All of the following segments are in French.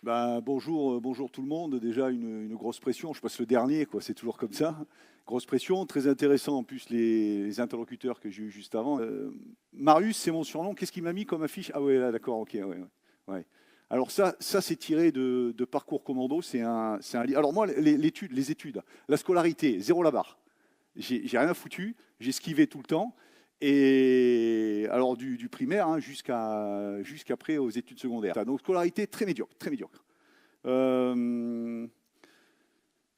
Bonjour tout le monde. Déjà une grosse pression. Je passe le dernier, quoi. C'est toujours comme ça. Grosse pression, très intéressant en plus les interlocuteurs que j'ai eu juste avant. Marius, c'est mon surnom. Qu'est-ce qu'il m'a mis comme affiche? Ah ouais, là, d'accord, ok, ouais. Ouais. Alors ça c'est tiré de Parcours Commando. C'est un livre. Alors moi, les études, la scolarité, zéro la barre. J'ai rien foutu. J'ai esquivé tout le temps. Et alors du primaire jusqu'après aux études secondaires. Donc scolarité très médiocre, très médiocre. Euh,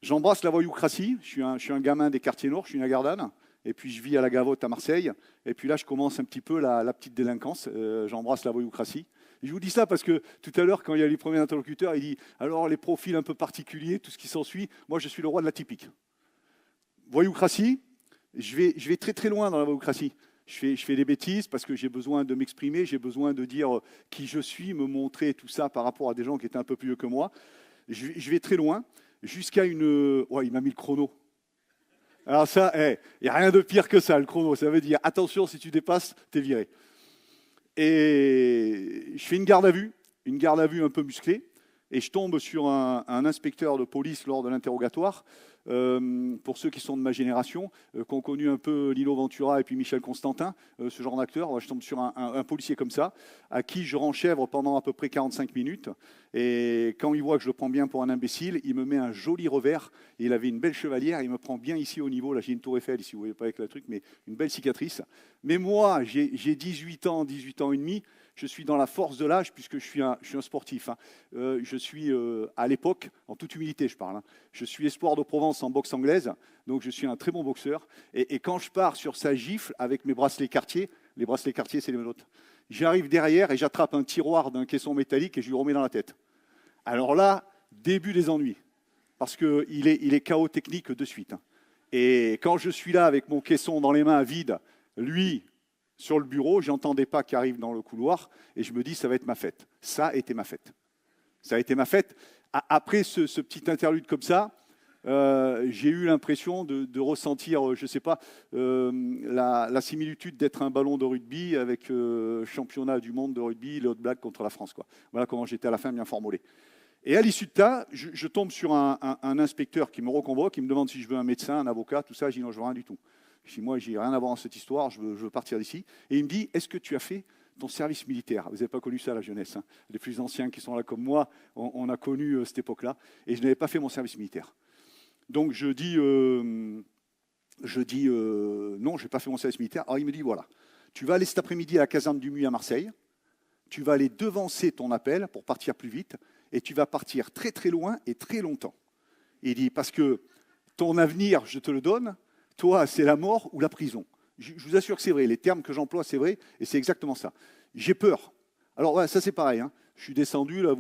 J'embrasse la voyoucratie. Je suis un gamin des quartiers nord, je suis une Gardanne. Et puis je vis à la Gavotte à Marseille. Et puis là, je commence un petit peu la petite délinquance. J'embrasse la voyoucratie. Je vous dis ça parce que tout à l'heure, quand il y a les premiers interlocuteurs, il dit alors les profils un peu particuliers, tout ce qui s'ensuit. Moi, je suis le roi de la typique. Voyoucratie, je vais très très loin dans la voyoucratie. Je fais des bêtises parce que j'ai besoin de m'exprimer, j'ai besoin de dire qui je suis, me montrer tout ça par rapport à des gens qui étaient un peu plus vieux que moi. Je vais très loin, jusqu'à une... Ouais, il m'a mis le chrono. Alors ça, il n'y a rien de pire que ça, le chrono. Ça veut dire, attention, si tu dépasses, t'es viré. Et je fais une garde à vue un peu musclée, et je tombe sur un inspecteur de police lors de l'interrogatoire. Pour ceux qui sont de ma génération, qui ont connu un peu Lino Ventura et puis Michel Constantin, ce genre d'acteur, je tombe sur un policier comme ça, à qui je renchèvre pendant à peu près 45 minutes. Et quand il voit que je le prends bien pour un imbécile, il me met un joli revers. Il avait une belle chevalière, il me prend bien ici au niveau. Là, j'ai une tour Eiffel, si vous ne voyez pas avec le truc, mais une belle cicatrice. Mais moi, j'ai 18 ans et demi. Je suis dans la force de l'âge puisque je suis un sportif. Hein. Je suis, à l'époque, en toute humilité je parle, hein, je suis espoir de Provence en boxe anglaise, donc je suis un très bon boxeur. Et quand je pars sur sa gifle avec mes bracelets quartier, les bracelets quartier c'est les nôtres, j'arrive derrière et j'attrape un tiroir d'un caisson métallique et je lui remets dans la tête. Alors là, début des ennuis, parce qu'il est KO technique de suite. Hein. Et quand je suis là avec mon caisson dans les mains vide, lui sur le bureau, j'entends des pas qui arrivent dans le couloir et je me dis ça va être ma fête. Ça a été ma fête. Ça a été ma fête. Après ce petit interlude comme ça, j'ai eu l'impression de ressentir, je ne sais pas, la similitude d'être un ballon de rugby avec championnat du monde de rugby, les All Blacks contre la France. Quoi. Voilà comment j'étais à la fin bien formulé. Et à l'issue de ça, je tombe sur un inspecteur qui me reconvoque, qui me demande si je veux un médecin, un avocat, tout ça. Je dis non, je veux rien du tout. Je dis moi, j'ai rien à voir dans cette histoire, je veux partir d'ici. Et il me dit, est-ce que tu as fait ton service militaire? Vous n'avez pas connu ça, la jeunesse. Hein. Les plus anciens qui sont là comme moi, on a connu cette époque-là. Et je n'avais pas fait mon service militaire. Donc je dis non, je n'ai pas fait mon service militaire. Alors il me dit, voilà, tu vas aller cet après-midi à la caserne du Muy à Marseille, tu vas aller devancer ton appel pour partir plus vite, et tu vas partir très très loin et très longtemps. Et il dit, parce que ton avenir, je te le donne, toi, c'est la mort ou la prison. Je vous assure que c'est vrai, les termes que j'emploie, c'est vrai, et c'est exactement ça. J'ai peur. Alors, ouais, ça, c'est pareil. Hein. Je suis descendu, là,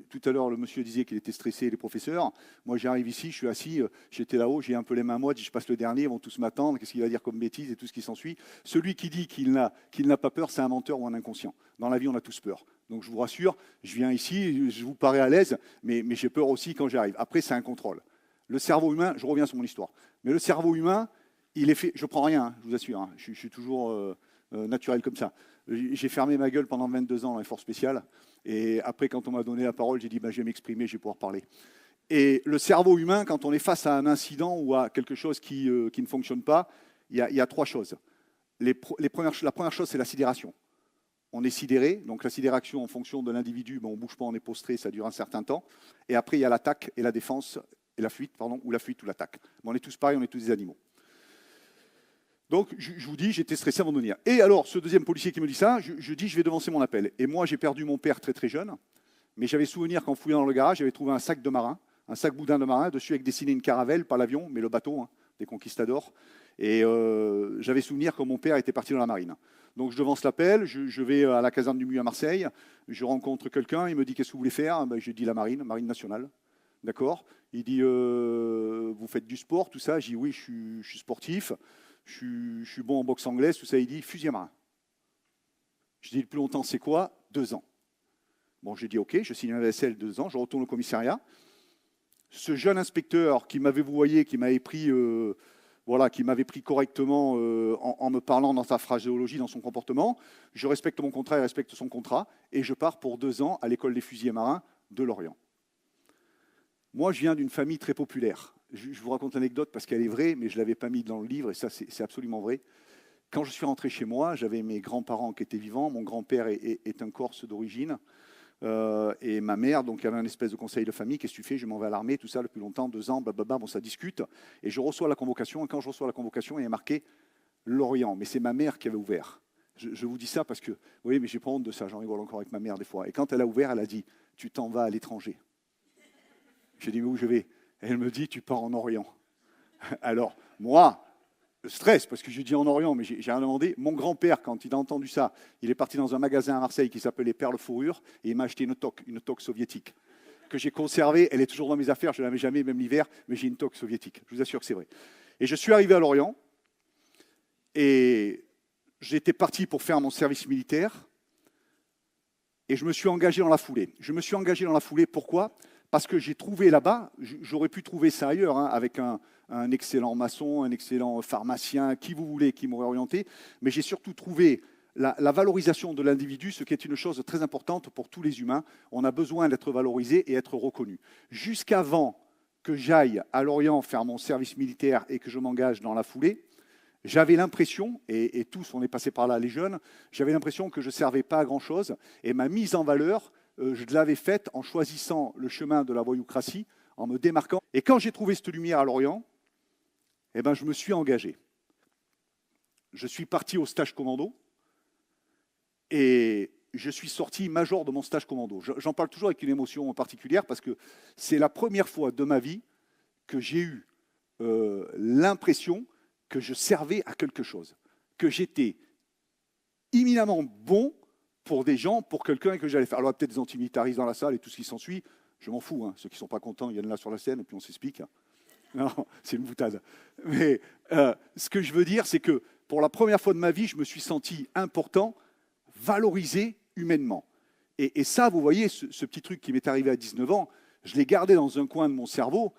tout à l'heure, le monsieur disait qu'il était stressé, les professeurs. Moi, j'arrive ici, je suis assis, j'étais là-haut, j'ai un peu les mains moites, je passe le dernier, ils vont tous m'attendre, qu'est-ce qu'il va dire comme bêtise et tout ce qui s'ensuit. Celui qui dit qu'il n'a pas peur, c'est un menteur ou un inconscient. Dans la vie, on a tous peur. Donc, je vous rassure, je viens ici, je vous parais à l'aise, mais j'ai peur aussi quand j'arrive. Après, c'est un contrôle. Le cerveau humain, je reviens sur mon histoire, mais le cerveau humain, il est fait, je ne prends rien, hein, je vous assure, hein, je suis toujours naturel comme ça. J'ai fermé ma gueule pendant 22 ans dans les forces spéciales, et après, quand on m'a donné la parole, j'ai dit, je vais m'exprimer, je vais pouvoir parler. Et le cerveau humain, quand on est face à un incident ou à quelque chose qui ne fonctionne pas, il y a trois choses. La première chose, c'est la sidération. On est sidéré, donc la sidération en fonction de l'individu, on ne bouge pas, on est postré, ça dure un certain temps. Et après, il y a l'attaque et la défense, et la fuite, pardon, ou la fuite ou l'attaque. On est tous pareils, on est tous des animaux. Donc, je vous dis, j'étais stressé avant de venir. Et alors, ce deuxième policier qui me dit ça, je dis, je vais devancer mon appel. Et moi, j'ai perdu mon père très très jeune, mais j'avais souvenir qu'en fouillant dans le garage, j'avais trouvé un sac de marin, un sac boudin de marin, dessus avec dessiné une caravelle, pas l'avion, mais le bateau, hein, des conquistadors. Et j'avais souvenir que mon père était parti dans la marine. Donc, je devance l'appel, je vais à la caserne du Muy à Marseille, je rencontre quelqu'un, il me dit, qu'est-ce que vous voulez faire? Je dis la marine, marine nationale. D'accord. Il dit, vous faites du sport, tout ça? Je dis, oui, je suis sportif, je suis bon en boxe anglaise, tout ça. Il dit, fusil à marin. Je dis, le plus longtemps, c'est quoi? 2 ans. Bon, j'ai dit, ok, je signe un VSL 2 ans, je retourne au commissariat. Ce jeune inspecteur qui m'avait vouvoyé, qui m'avait pris, qui m'avait pris correctement en me parlant dans sa phraséologie, dans son comportement, je respecte mon contrat, il respecte son contrat, et je pars pour 2 ans à l'école des fusiliers marins de l'Orient. Moi, je viens d'une famille très populaire. Je vous raconte l'anecdote parce qu'elle est vraie, mais je ne l'avais pas mis dans le livre, et ça, c'est absolument vrai. Quand je suis rentré chez moi, j'avais mes grands-parents qui étaient vivants. Mon grand-père est un Corse d'origine. Et ma mère, donc, avait un espèce de conseil de famille. Qu'est-ce que tu fais? Je m'en vais à l'armée, tout ça, depuis longtemps, 2 ans, blablabla. Bon, ça discute. Et je reçois la convocation. Et quand je reçois la convocation, il y a marqué l'Orient. Mais c'est ma mère qui avait ouvert. Je vous dis ça parce que, vous voyez, mais j'ai pas honte de ça. J'en rigole encore avec ma mère des fois. Et quand elle a ouvert, elle a dit, tu t'en vas à l'étranger. J'ai dit, mais où je vais? Et elle me dit, tu pars en Orient. Alors, moi, stress, parce que je dis en Orient, mais j'ai rien demandé. Mon grand-père, quand il a entendu ça, il est parti dans un magasin à Marseille qui s'appelait Perles Fourrure, et il m'a acheté une toque soviétique, que j'ai conservée. Elle est toujours dans mes affaires, je ne l'avais jamais, même l'hiver, mais j'ai une toque soviétique. Je vous assure que c'est vrai. Et je suis arrivé à Lorient, et j'étais parti pour faire mon service militaire, et je me suis engagé dans la foulée. Je me suis engagé dans la foulée, pourquoi? Parce que j'ai trouvé là-bas, j'aurais pu trouver ça ailleurs, hein, avec un excellent maçon, un excellent pharmacien, qui vous voulez, qui m'aurait orienté, mais j'ai surtout trouvé la valorisation de l'individu, ce qui est une chose très importante pour tous les humains. On a besoin d'être valorisé et être reconnu. Jusqu'avant que j'aille à Lorient faire mon service militaire et que je m'engage dans la foulée, j'avais l'impression, et tous on est passé par là, les jeunes, j'avais l'impression que je ne servais pas à grand-chose, et ma mise en valeur, je l'avais faite en choisissant le chemin de la voyoucratie, en me démarquant. Et quand j'ai trouvé cette lumière à Lorient, eh ben, je me suis engagé. Je suis parti au stage commando, et je suis sorti major de mon stage commando. J'en parle toujours avec une émotion particulière, parce que c'est la première fois de ma vie que j'ai eu l'impression que je servais à quelque chose, que j'étais éminemment bon pour des gens, pour quelqu'un que j'allais faire. Alors, peut-être des antimilitaristes dans la salle et tout ce qui s'ensuit, je m'en fous. Hein. Ceux qui ne sont pas contents, il y en a là sur la scène et puis on s'explique. Non, c'est une boutade. Mais ce que je veux dire, c'est que pour la première fois de ma vie, je me suis senti important, valorisé humainement. Et ça, vous voyez, ce petit truc qui m'est arrivé à 19 ans, je l'ai gardé dans un coin de mon cerveau.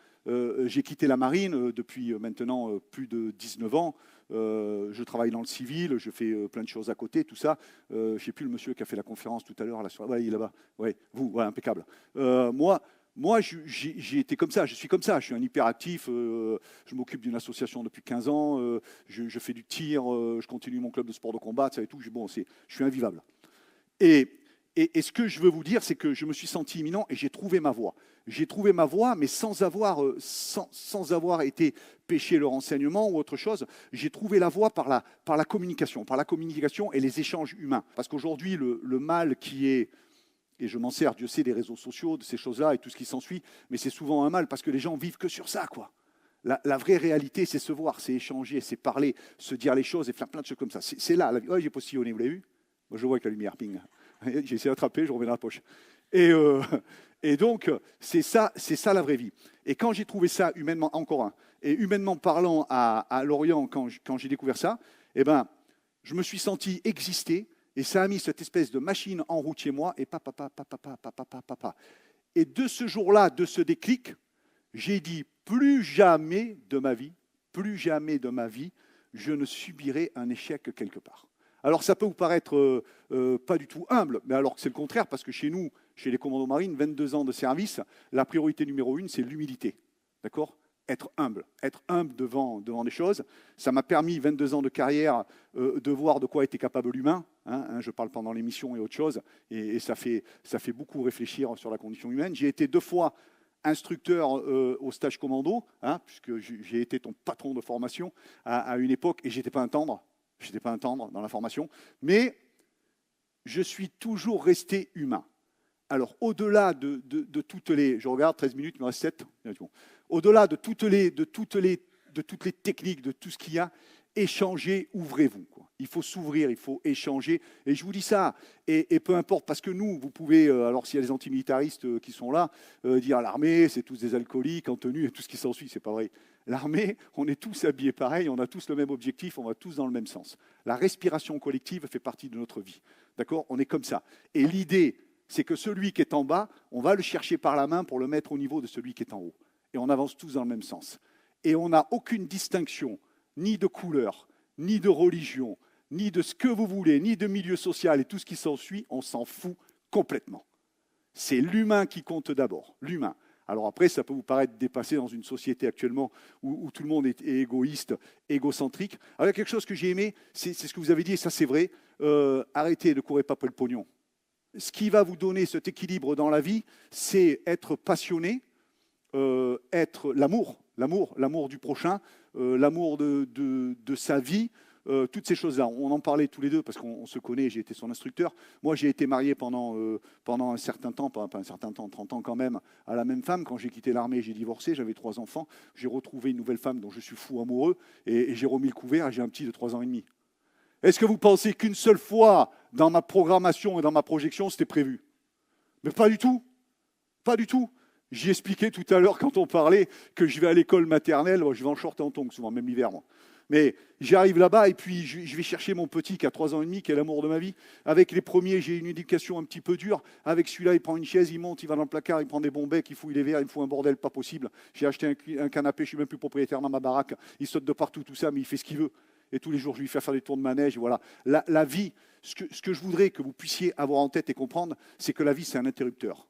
J'ai quitté la marine depuis maintenant plus de 19 ans. Je travaille dans le civil, je fais plein de choses à côté, tout ça. Je ne sais plus le monsieur qui a fait la conférence tout à l'heure. Ouais, il est là-bas. Ouais, vous, ouais, impeccable. Moi, j'ai été comme ça, je suis comme ça. Je suis un hyperactif. Je m'occupe d'une association depuis 15 ans. Je fais du tir. Je continue mon club de sport de combat, ça et tout. Bon, je suis invivable. Et ce que je veux vous dire, c'est que je me suis senti imminent et j'ai trouvé ma voie. J'ai trouvé ma voie, mais sans avoir été pêcher le renseignement ou autre chose. J'ai trouvé la voie par la communication et les échanges humains. Parce qu'aujourd'hui, le mal qui est, et je m'en sers, Dieu sait, des réseaux sociaux, de ces choses-là et tout ce qui s'ensuit, mais c'est souvent un mal parce que les gens vivent que sur ça, quoi. La vraie réalité, c'est se voir, c'est échanger, c'est parler, se dire les choses et faire plein de choses comme ça. C'est là. Ouais, j'ai postillonné, vous l'avez vu? Moi, je vois avec la lumière, ping. J'ai essayé d'attraper, je remets dans la poche. Et donc, c'est ça la vraie vie. Et quand j'ai trouvé ça humainement, encore un, et humainement parlant à Lorient, quand j'ai découvert ça, eh ben, je me suis senti exister, et ça a mis cette espèce de machine en route chez moi, et papa. Et de ce jour-là, de ce déclic, j'ai dit, plus jamais de ma vie, je ne subirai un échec quelque part. Alors ça peut vous paraître pas du tout humble, mais alors que c'est le contraire, parce que chez nous, chez les commandos marines, 22 ans de service, la priorité numéro 1, c'est l'humilité. D'accord ? Être humble devant des choses. Ça m'a permis, 22 ans de carrière, de voir de quoi était capable l'humain. Je parle pendant l'émission et autre chose, et ça fait beaucoup réfléchir sur la condition humaine. J'ai été 2 fois instructeur au stage commando, puisque j'ai été ton patron de formation à une époque, et j'étais pas un tendre. Je n'étais pas un tendre dans la formation, mais je suis toujours resté humain. Alors, au-delà de toutes les... Je regarde, 13 minutes, il me reste 7. Au-delà de toutes les techniques, de tout ce qu'il y a, échangez, ouvrez-vous. Il faut s'ouvrir, il faut échanger. Et je vous dis ça, et peu importe, parce que nous, vous pouvez, alors s'il y a des antimilitaristes qui sont là, dire l'armée, c'est tous des alcooliques en tenue et tout ce qui s'ensuit, c'est pas vrai. L'armée, on est tous habillés pareil, on a tous le même objectif, on va tous dans le même sens. La respiration collective fait partie de notre vie. D'accord ? On est comme ça. Et l'idée, c'est que celui qui est en bas, on va le chercher par la main pour le mettre au niveau de celui qui est en haut. Et on avance tous dans le même sens. Et on n'a aucune distinction, ni de couleur, ni de religion, ni de ce que vous voulez, ni de milieu social et tout ce qui s'ensuit, on s'en fout complètement. C'est l'humain qui compte d'abord, l'humain. Alors après, ça peut vous paraître dépassé dans une société actuellement où tout le monde est égoïste, égocentrique. Alors il y a quelque chose que j'ai aimé, c'est ce que vous avez dit, et ça c'est vrai, arrêtez, ne courez pas après le pognon. Ce qui va vous donner cet équilibre dans la vie, c'est être passionné, être l'amour du prochain, l'amour de sa vie, toutes ces choses-là. On en parlait tous les deux parce qu'on se connaît, j'ai été son instructeur. Moi, j'ai été marié pendant un certain temps, pas un certain temps, 30 ans quand même, à la même femme. Quand j'ai quitté l'armée, j'ai divorcé, j'avais 3 enfants. J'ai retrouvé une nouvelle femme dont je suis fou amoureux et j'ai remis le couvert et j'ai un petit de 3 ans et demi. Est-ce que vous pensez qu'une seule fois dans ma programmation et dans ma projection, c'était prévu? Mais pas du tout. Pas du tout. J'y expliquais tout à l'heure quand on parlait que je vais à l'école maternelle. Je vais en short et en tongs, souvent, même l'hiver, moi. Mais j'arrive là-bas et puis je vais chercher mon petit qui a 3 ans et demi, qui est l'amour de ma vie. Avec les premiers, j'ai une éducation un petit peu dure. Avec celui-là, il prend une chaise, il monte, il va dans le placard, il prend des bons becs, il fouille les verres, il me fout un bordel pas possible. J'ai acheté un canapé, je suis même plus propriétaire dans ma baraque. Il saute de partout, tout ça, mais il fait ce qu'il veut. Et tous les jours, je lui fais faire des tours de manège. Voilà. La vie, ce que je voudrais que vous puissiez avoir en tête et comprendre, c'est que la vie, c'est un interrupteur.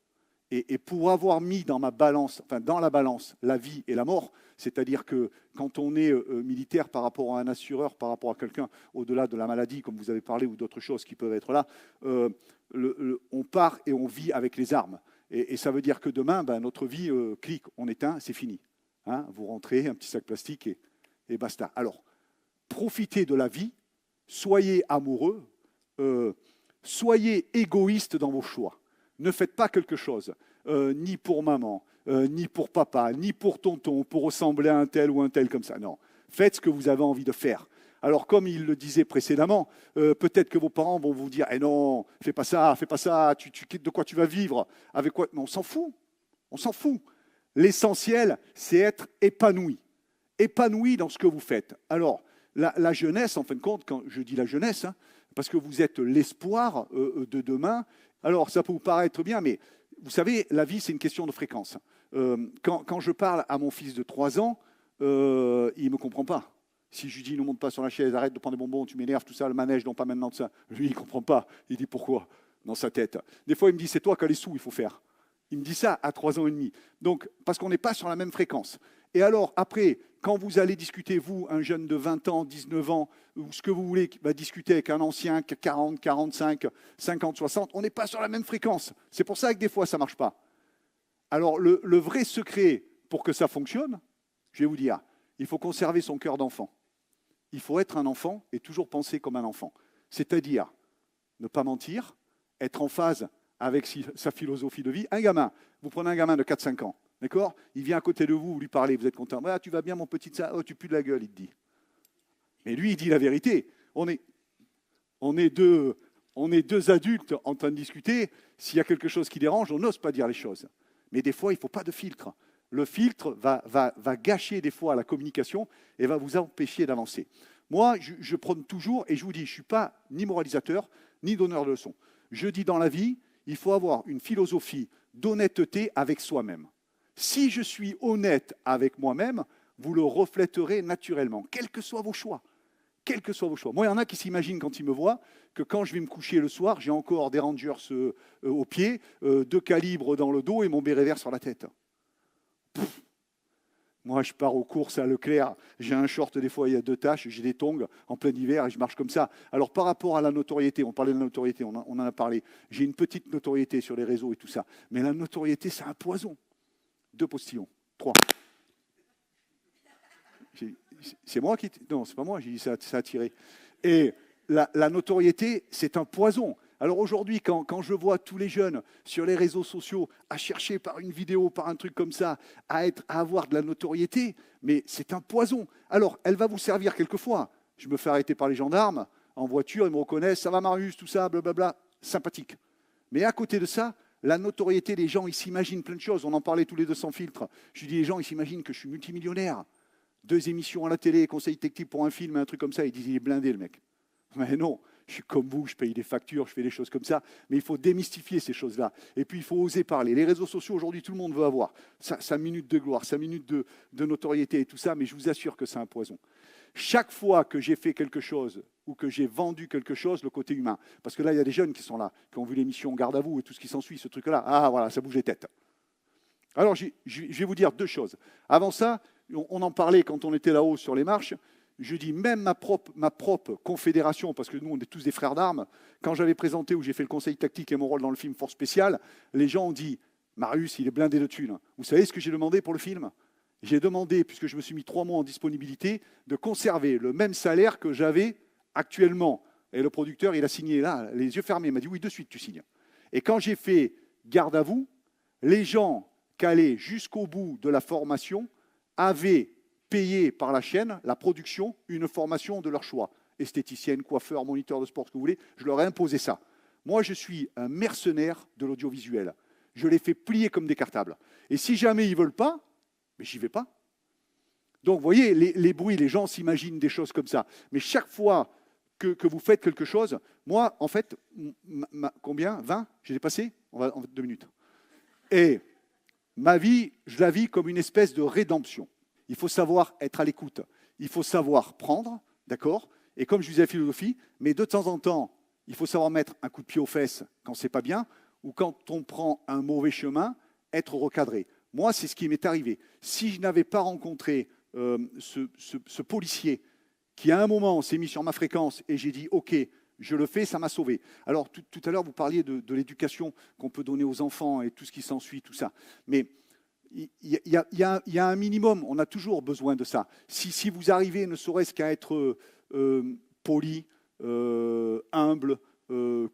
Et pour avoir mis dans la balance la vie et la mort, c'est-à-dire que quand on est militaire par rapport à un assureur, par rapport à quelqu'un au-delà de la maladie, comme vous avez parlé, ou d'autres choses qui peuvent être là, on part et on vit avec les armes. Et ça veut dire que demain, notre vie, clique, on éteint, c'est fini. Hein, vous rentrez, un petit sac plastique et basta. Alors, profitez de la vie, soyez amoureux, soyez égoïste dans vos choix. Ne faites pas quelque chose, ni pour maman, ni pour papa, ni pour tonton, pour ressembler à un tel ou un tel comme ça. Non, faites ce que vous avez envie de faire. Alors, comme il le disait précédemment, peut-être que vos parents vont vous dire « Eh non, fais pas ça, de quoi tu vas vivre, avec quoi ?» Mais on s'en fout, on s'en fout. L'essentiel, c'est être épanoui. Épanoui dans ce que vous faites. Alors, la jeunesse, en fin de compte, quand je dis la jeunesse, hein, parce que vous êtes l'espoir de demain. Alors, ça peut vous paraître bien, mais vous savez, la vie, c'est une question de fréquence. Quand je parle à mon fils de 3 ans, il ne me comprend pas. Si je lui dis, ne monte pas sur la chaise, arrête de prendre des bonbons, tu m'énerves, tout ça, le manège, non pas maintenant, tout ça. Lui, il ne comprend pas. Il dit, pourquoi? Dans sa tête. Des fois, il me dit, c'est toi qui as les sous, il faut faire. Il me dit ça à 3 ans et demi. Donc, parce qu'on n'est pas sur la même fréquence. Et alors, après, quand vous allez discuter, vous, un jeune de 20 ans, 19 ans, ou ce que vous voulez, qui va discuter avec un ancien qui a 40, 45, 50, 60, on n'est pas sur la même fréquence. C'est pour ça que des fois, ça ne marche pas. Alors, le vrai secret pour que ça fonctionne, je vais vous dire, il faut conserver son cœur d'enfant. Il faut être un enfant et toujours penser comme un enfant. C'est-à-dire, ne pas mentir, être en phase avec sa philosophie de vie. Un gamin, vous prenez un gamin de 4-5 ans, d'accord? Il vient à côté de vous, vous lui parlez, vous êtes content. Ah, tu vas bien, mon petit, ça? Oh, tu pues de la gueule, il te dit. Mais lui, il dit la vérité. On est deux adultes en train de discuter. S'il y a quelque chose qui dérange, on n'ose pas dire les choses. Mais des fois, il ne faut pas de filtre. Le filtre va gâcher des fois la communication et va vous empêcher d'avancer. Moi, je prône toujours, et je vous dis, je ne suis pas ni moralisateur, ni donneur de leçons. Je dis dans la vie, il faut avoir une philosophie d'honnêteté avec soi-même. Si je suis honnête avec moi-même, vous le refléterez naturellement, quels que soient vos choix. Quels que soient vos choix. Moi, il y en a qui s'imaginent quand ils me voient que quand je vais me coucher le soir, j'ai encore des Rangers aux pieds, 2 calibres dans le dos et mon béret vert sur la tête. Pff. Moi, je pars aux courses à Leclerc, j'ai un short, des fois il y a 2 taches, j'ai des tongs en plein hiver et je marche comme ça. Alors par rapport à la notoriété, on parlait de la notoriété, on en a parlé, j'ai une petite notoriété sur les réseaux et tout ça, mais la notoriété, c'est un poison. 2 postillons, 3. C'est moi qui... Non, c'est pas moi, j'ai dit ça a tiré. Et la notoriété, c'est un poison. Alors aujourd'hui, quand je vois tous les jeunes sur les réseaux sociaux à chercher par une vidéo, par un truc comme ça, à avoir de la notoriété, mais c'est un poison. Alors, elle va vous servir quelquefois. Je me fais arrêter par les gendarmes, en voiture, ils me reconnaissent, ça va Marius, tout ça, blablabla, sympathique. Mais à côté de ça, la notoriété, les gens, ils s'imaginent plein de choses. On en parlait tous les deux sans filtre. Je dis, les gens, ils s'imaginent que je suis multimillionnaire. 2 émissions à la télé, conseil technique pour un film, un truc comme ça, ils disent, il est blindé le mec. Mais non. Je suis comme vous, je paye des factures, je fais des choses comme ça, mais il faut démystifier ces choses-là. Et puis, il faut oser parler. Les réseaux sociaux, aujourd'hui, tout le monde veut avoir sa minute de gloire, sa minute de notoriété et tout ça, mais je vous assure que c'est un poison. Chaque fois que j'ai fait quelque chose ou que j'ai vendu quelque chose, le côté humain. Parce que là, il y a des jeunes qui sont là, qui ont vu l'émission Garde à vous et tout ce qui s'ensuit, ce truc-là. Ah, voilà, ça bouge les têtes. Alors, je vais vous dire deux choses. Avant ça, on en parlait quand on était là-haut sur les marches. Je dis, même ma propre confédération, parce que nous, on est tous des frères d'armes, quand j'avais présenté où j'ai fait le conseil tactique et mon rôle dans le film Force Spéciale, les gens ont dit, Marius, il est blindé de thunes. Vous savez ce que j'ai demandé pour le film? J'ai demandé, puisque je me suis mis 3 mois en disponibilité, de conserver le même salaire que j'avais actuellement. Et le producteur, il a signé là, les yeux fermés. Il m'a dit, oui, de suite, tu signes. Et quand j'ai fait Garde à vous, les gens qui allaient jusqu'au bout de la formation avaient payé par la chaîne, la production, une formation de leur choix. Esthéticienne, coiffeur, moniteur de sport, ce que vous voulez, je leur ai imposé ça. Moi, je suis un mercenaire de l'audiovisuel. Je les fais plier comme des cartables. Et si jamais ils ne veulent pas, mais j'y vais pas. Donc, vous voyez, les bruits, les gens s'imaginent des choses comme ça. Mais chaque fois que vous faites quelque chose, moi, en fait, combien 20 j'ai dépassé On va en 2 minutes. Et ma vie, je la vis comme une espèce de rédemption. Il faut savoir être à l'écoute. Il faut savoir prendre, d'accord? Et comme je disais la philosophie, mais de temps en temps, il faut savoir mettre un coup de pied aux fesses quand c'est pas bien, ou quand on prend un mauvais chemin, être recadré. Moi, c'est ce qui m'est arrivé. Si je n'avais pas rencontré ce policier qui, à un moment, s'est mis sur ma fréquence et j'ai dit « OK, je le fais », ça m'a sauvé. Alors, tout à l'heure, vous parliez de l'éducation qu'on peut donner aux enfants et tout ce qui s'ensuit, tout ça. Mais il y a un minimum, on a toujours besoin de ça. Si vous arrivez ne serait-ce qu'à être poli, humble,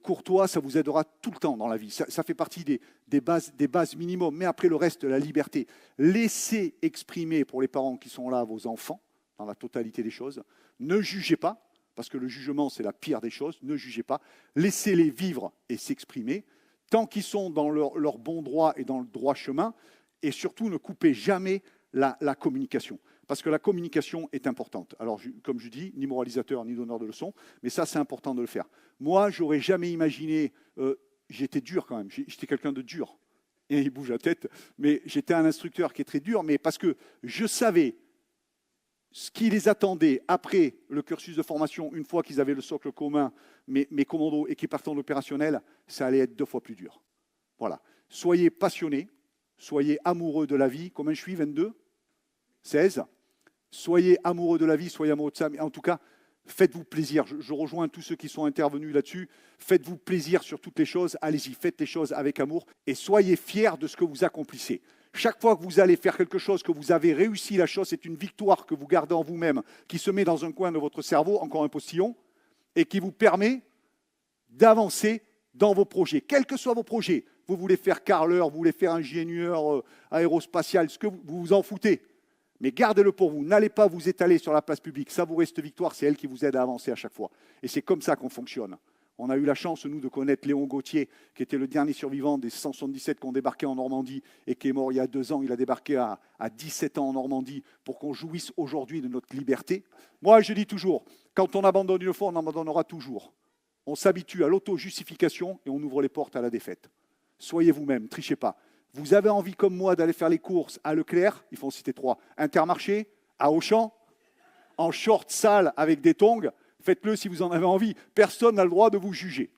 courtois, ça vous aidera tout le temps dans la vie. Ça fait partie des bases minimum. Mais après le reste, la liberté. Laissez exprimer pour les parents qui sont là vos enfants, dans la totalité des choses. Ne jugez pas, parce que le jugement, c'est la pire des choses. Ne jugez pas. Laissez-les vivre et s'exprimer. Tant qu'ils sont dans leur bon droit et dans le droit chemin. Et surtout, ne coupez jamais la communication. Parce que la communication est importante. Alors, comme je dis, ni moralisateur, ni donneur de leçons, mais ça, c'est important de le faire. Moi, j'aurais jamais imaginé... j'étais dur quand même, j'étais quelqu'un de dur. Et il bouge la tête, mais j'étais un instructeur qui est très dur, mais parce que je savais ce qui les attendait après le cursus de formation, une fois qu'ils avaient le socle commun, mes commandos et qu'ils partaient en opérationnel, ça allait être 2 fois plus dur. Voilà. Soyez passionnés, soyez amoureux de la vie. Combien je suis 22 16. Soyez amoureux de la vie, soyez amoureux de ça. Mais en tout cas, faites-vous plaisir. Je rejoins tous ceux qui sont intervenus là-dessus. Faites-vous plaisir sur toutes les choses. Allez-y, faites les choses avec amour. Et soyez fiers de ce que vous accomplissez. Chaque fois que vous allez faire quelque chose, que vous avez réussi la chose, c'est une victoire que vous gardez en vous-même, qui se met dans un coin de votre cerveau, encore un postillon, et qui vous permet d'avancer dans vos projets. Quels que soient vos projets. Vous voulez faire carreleur, vous voulez faire ingénieur aérospatial, ce que vous vous en foutez. Mais gardez-le pour vous. N'allez pas vous étaler sur la place publique. Savourer cette victoire, c'est elle qui vous aide à avancer à chaque fois. Et c'est comme ça qu'on fonctionne. On a eu la chance, nous, de connaître Léon Gauthier, qui était le dernier survivant des 177 qui ont débarqué en Normandie et qui est mort il y a 2 ans. Il a débarqué à 17 ans en Normandie pour qu'on jouisse aujourd'hui de notre liberté. Moi, je dis toujours, quand on abandonne une fois, on abandonnera toujours. On s'habitue à l'auto-justification et on ouvre les portes à la défaite. Soyez vous-même, trichez pas. Vous avez envie, comme moi, d'aller faire les courses à Leclerc, il faut en citer 3, Intermarché, à Auchan, en short sale avec des tongs, faites-le si vous en avez envie. Personne n'a le droit de vous juger.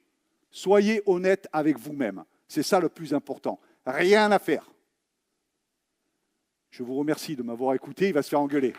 Soyez honnête avec vous-même. C'est ça le plus important. Rien à faire. Je vous remercie de m'avoir écouté, il va se faire engueuler.